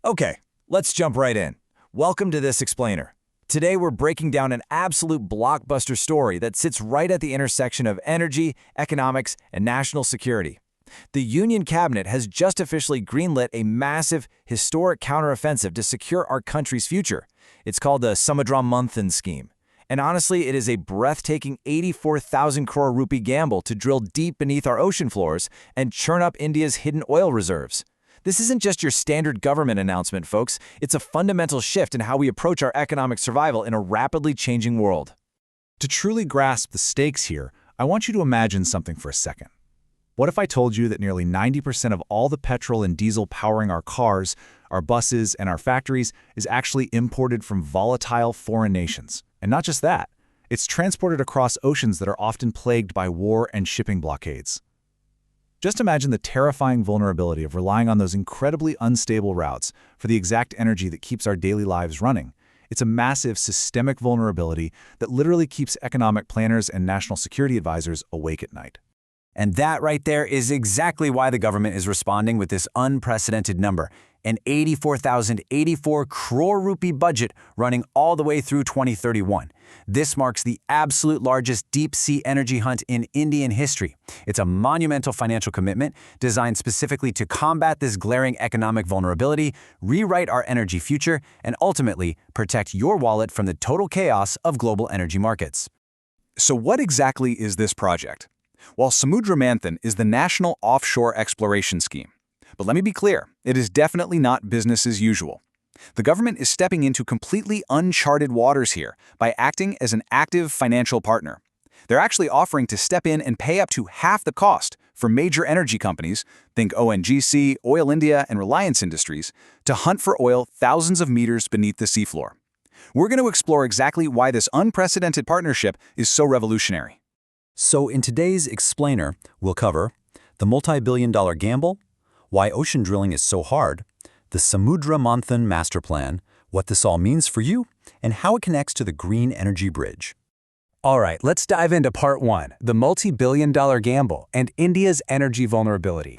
Okay, let's jump right in. Welcome to This Explainer. Today we're breaking down an absolute blockbuster story that sits right at the intersection of energy, economics, and national security. The Union Cabinet has just officially greenlit a massive, historic counteroffensive to secure our country's future. It's called the Samudra Manthan scheme. And honestly, it is a breathtaking 84,000 crore rupee gamble to drill deep beneath our ocean floors and churn up India's hidden oil reserves. This isn't just your standard government announcement, folks. It's a fundamental shift in how we approach our economic survival in a rapidly changing world. To truly grasp the stakes here, I want you to imagine something for a second. What if I told you that nearly 90% of all the petrol and diesel powering our cars, our buses, and our factories is actually imported from volatile foreign nations? And not just that, it's transported across oceans that are often plagued by war and shipping blockades. Just imagine the terrifying vulnerability of relying on those incredibly unstable routes for the exact energy that keeps our daily lives running. It's a massive systemic vulnerability that literally keeps economic planners and national security advisors awake at night. And that right there is exactly why the government is responding with this unprecedented number, an 84,084 crore rupee budget running all the way through 2031. This marks the absolute largest deep-sea energy hunt in Indian history. It's a monumental financial commitment designed specifically to combat this glaring economic vulnerability, rewrite our energy future, and ultimately protect your wallet from the total chaos of global energy markets. So what exactly is this project? Well, Samudra Manthan is the National Offshore Exploration Scheme. But let me be clear, it is definitely not business as usual. The government is stepping into completely uncharted waters here by acting as an active financial partner. They're actually offering to step in and pay up to half the cost for major energy companies, think ONGC, Oil India, and Reliance Industries, to hunt for oil thousands of meters beneath the seafloor. We're going to explore exactly why this unprecedented partnership is so revolutionary. So in today's Explainer, we'll cover the multi-billion-dollar gamble, why ocean drilling is so hard, the Samudra Manthan master plan, what this all means for you, and how it connects to the green energy bridge. All right, let's dive into part one, the multi-billion-dollar gamble and India's energy vulnerability.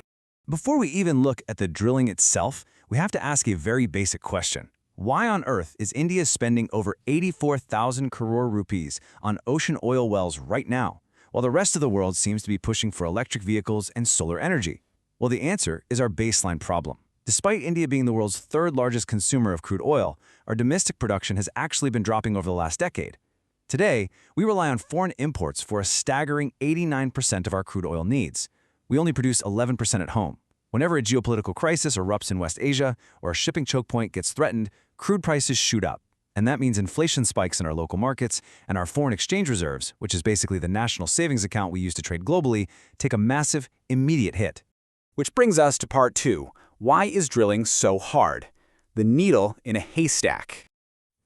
Before we even look at the drilling itself, we have to ask a very basic question. Why on earth is India spending over 84,000 crore rupees on ocean oil wells right now, while the rest of the world seems to be pushing for electric vehicles and solar energy? Well, the answer is our baseline problem. Despite India being the world's third largest consumer of crude oil, our domestic production has actually been dropping over the last decade. Today, we rely on foreign imports for a staggering 89% of our crude oil needs. We only produce 11% at home. Whenever a geopolitical crisis erupts in West Asia or a shipping choke point gets threatened, crude prices shoot up. And that means inflation spikes in our local markets, and our foreign exchange reserves, which is basically the national savings account we use to trade globally, take a massive, immediate hit. Which brings us to part two. Why is drilling so hard? The needle in a haystack.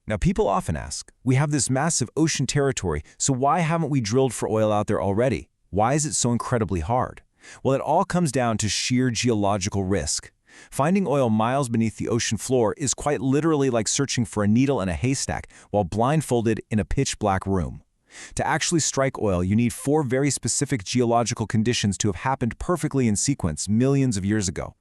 Now, people often ask, we have this massive ocean territory, so why haven't we drilled for oil out there already? Why is it so incredibly hard? Well, it all comes down to sheer geological risk. Finding oil miles beneath the ocean floor is quite literally like searching for a needle in a haystack while blindfolded in a pitch-black room. To actually strike oil, you need four very specific geological conditions to have happened perfectly in sequence millions of years ago.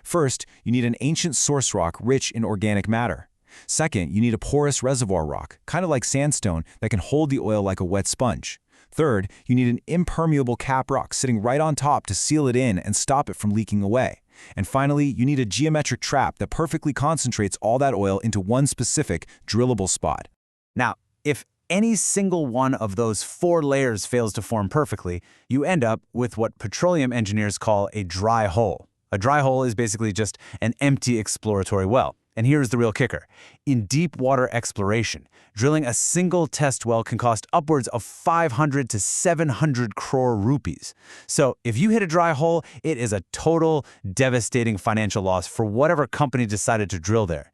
First, you need an ancient source rock rich in organic matter. Second, you need a porous reservoir rock, kind of like sandstone, that can hold the oil like a wet sponge. Third, you need an impermeable cap rock sitting right on top to seal it in and stop it from leaking away. And finally, you need a geometric trap that perfectly concentrates all that oil into one specific, drillable spot. Now, if any single one of those four layers fails to form perfectly, you end up with what petroleum engineers call a dry hole. A dry hole is basically just an empty exploratory well. And here's the real kicker. In deep water exploration, drilling a single test well can cost upwards of 500 to 700 crore rupees. So if you hit a dry hole, it is a total devastating financial loss for whatever company decided to drill there.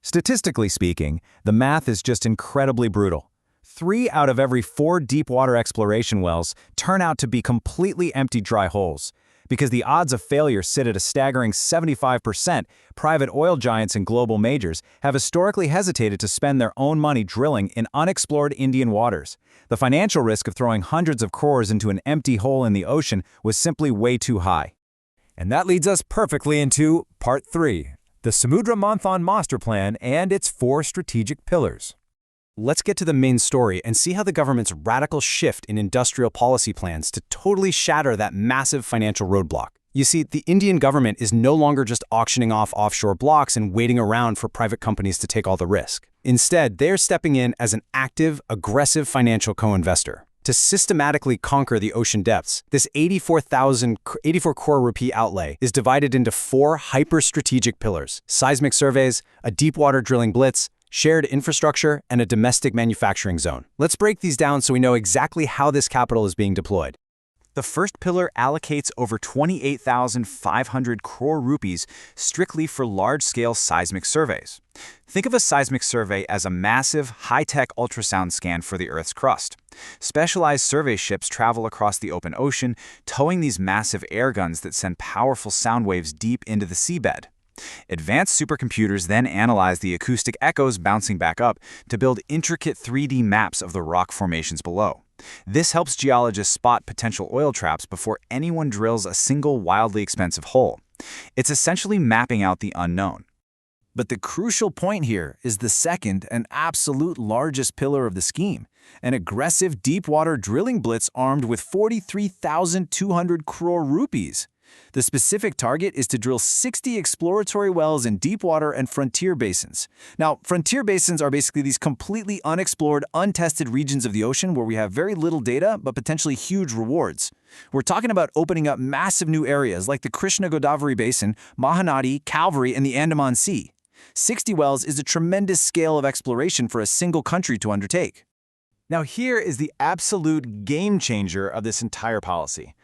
Statistically speaking, the math is just incredibly brutal. 3 out of every 4 deep water exploration wells turn out to be completely empty dry holes. Because the odds of failure sit at a staggering 75%, private oil giants and global majors have historically hesitated to spend their own money drilling in unexplored Indian waters. The financial risk of throwing hundreds of crores into an empty hole in the ocean was simply way too high. And that leads us perfectly into part 3, the Samudra Manthan master plan and its 4 strategic pillars. Let's get to the main story and see how the government's radical shift in industrial policy plans to totally shatter that massive financial roadblock. You see, the Indian government is no longer just auctioning off offshore blocks and waiting around for private companies to take all the risk. Instead, they're stepping in as an active, aggressive financial co-investor. To systematically conquer the ocean depths, this 84 crore rupee outlay is divided into 4 hyper-strategic pillars: seismic surveys, a deep-water drilling blitz, shared infrastructure, and a domestic manufacturing zone. Let's break these down so we know exactly how this capital is being deployed. The first pillar allocates over 28,500 crore rupees strictly for large-scale seismic surveys. Think of a seismic survey as a massive, high-tech ultrasound scan for the Earth's crust. Specialized survey ships travel across the open ocean, towing these massive air guns that send powerful sound waves deep into the seabed. Advanced supercomputers then analyze the acoustic echoes bouncing back up to build intricate 3D maps of the rock formations below. This helps geologists spot potential oil traps before anyone drills a single wildly expensive hole. It's essentially mapping out the unknown. But the crucial point here is the second and absolute largest pillar of the scheme, an aggressive deep-water drilling blitz armed with 43,200 crore rupees. The specific target is to drill 60 exploratory wells in deep-water and frontier basins. Now, frontier basins are basically these completely unexplored, untested regions of the ocean where we have very little data but potentially huge rewards. We're talking about opening up massive new areas like the Krishna-Godavari Basin, Mahanadi, Calvary, and the Andaman Sea. 60 wells is a tremendous scale of exploration for a single country to undertake. Now here is the absolute game changer of this entire policy.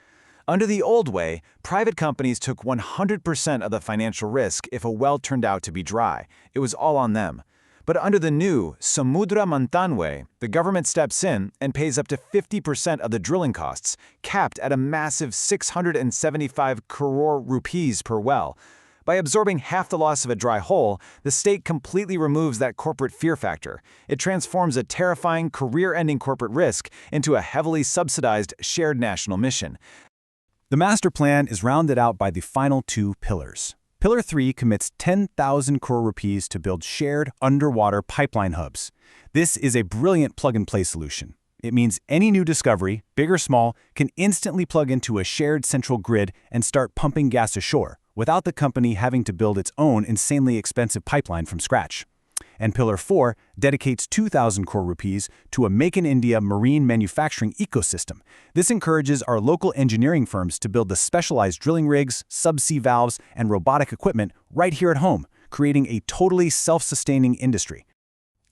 Under the old way, private companies took 100% of the financial risk if a well turned out to be dry. It was all on them. But under the new Samudra Manthan way, the government steps in and pays up to 50% of the drilling costs, capped at a massive 675 crore rupees per well. By absorbing half the loss of a dry hole, the state completely removes that corporate fear factor. It transforms a terrifying, career-ending corporate risk into a heavily subsidized, shared national mission. The master plan is rounded out by the final 2 pillars. Pillar 3 commits 10,000 crore rupees to build shared underwater pipeline hubs. This is a brilliant plug-and-play solution. It means any new discovery, big or small, can instantly plug into a shared central grid and start pumping gas ashore, without the company having to build its own insanely expensive pipeline from scratch. And Pillar 4 dedicates 2,000 crore rupees to a Make in India marine manufacturing ecosystem. This encourages our local engineering firms to build the specialized drilling rigs, subsea valves, and robotic equipment right here at home, creating a totally self-sustaining industry.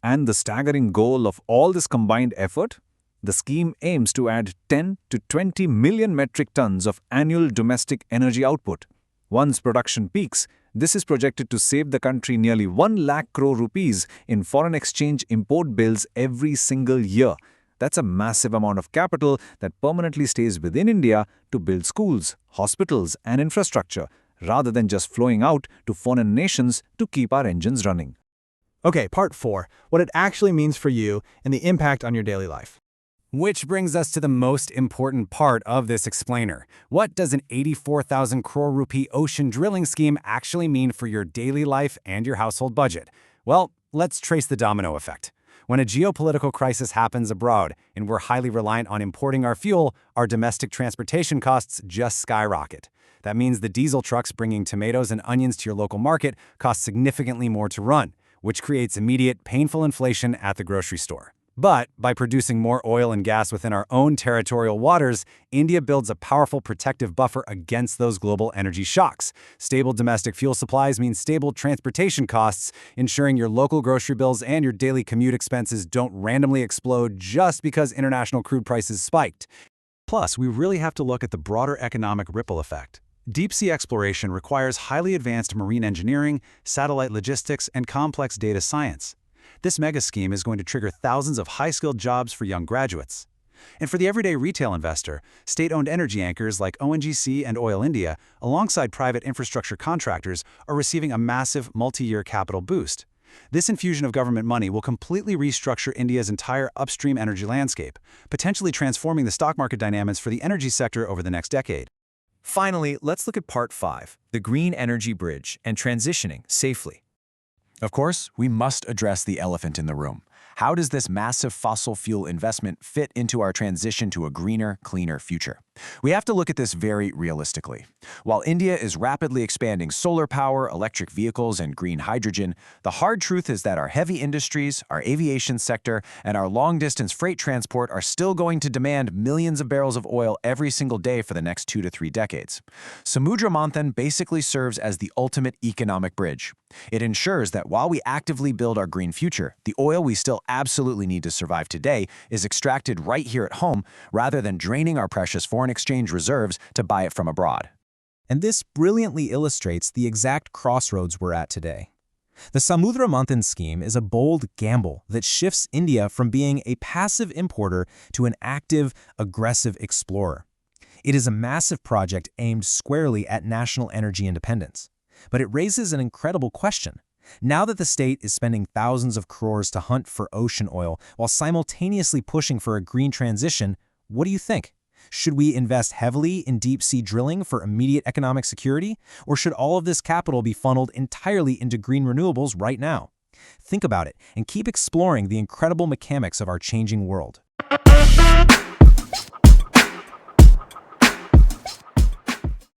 And the staggering goal of all this combined effort? The scheme aims to add 10 to 20 million metric tons of annual domestic energy output. Once production peaks, this is projected to save the country nearly 1 lakh crore rupees in foreign exchange import bills every single year. That's a massive amount of capital that permanently stays within India to build schools, hospitals, and infrastructure, rather than just flowing out to foreign nations to keep our engines running. Okay, part 4, what it actually means for you and the impact on your daily life. Which brings us to the most important part of this explainer. What does an 84,000 crore rupee ocean drilling scheme actually mean for your daily life and your household budget? Well, let's trace the domino effect. When a geopolitical crisis happens abroad and we're highly reliant on importing our fuel, our domestic transportation costs just skyrocket. That means the diesel trucks bringing tomatoes and onions to your local market cost significantly more to run, which creates immediate, painful inflation at the grocery store. But by producing more oil and gas within our own territorial waters, India builds a powerful protective buffer against those global energy shocks. Stable domestic fuel supplies mean stable transportation costs, ensuring your local grocery bills and your daily commute expenses don't randomly explode just because international crude prices spiked. Plus, we really have to look at the broader economic ripple effect. Deep-sea exploration requires highly advanced marine engineering, satellite logistics, and complex data science. This mega scheme is going to trigger thousands of high-skilled jobs for young graduates. And for the everyday retail investor, state-owned energy anchors like ONGC and Oil India, alongside private infrastructure contractors, are receiving a massive multi-year capital boost. This infusion of government money will completely restructure India's entire upstream energy landscape, potentially transforming the stock market dynamics for the energy sector over the next decade. Finally, let's look at Part 5, the green energy bridge and transitioning safely. Of course, we must address the elephant in the room. How does this massive fossil fuel investment fit into our transition to a greener, cleaner future? We have to look at this very realistically. While India is rapidly expanding solar power, electric vehicles, and green hydrogen, the hard truth is that our heavy industries, our aviation sector, and our long-distance freight transport are still going to demand millions of barrels of oil every single day for the next 2 to 3 decades. Samudra Manthan basically serves as the ultimate economic bridge. It ensures that while we actively build our green future, the oil we still absolutely need to survive today is extracted right here at home rather than draining our precious foreign exchange reserves to buy it from abroad. And this brilliantly illustrates the exact crossroads we're at today. The Samudra Manthan scheme is a bold gamble that shifts India from being a passive importer to an active, aggressive explorer. It is a massive project aimed squarely at national energy independence. But it raises an incredible question. Now that the state is spending thousands of crores to hunt for ocean oil while simultaneously pushing for a green transition, what do you think? Should we invest heavily in deep-sea drilling for immediate economic security, or should all of this capital be funneled entirely into green renewables right now? Think about it and keep exploring the incredible mechanics of our changing world.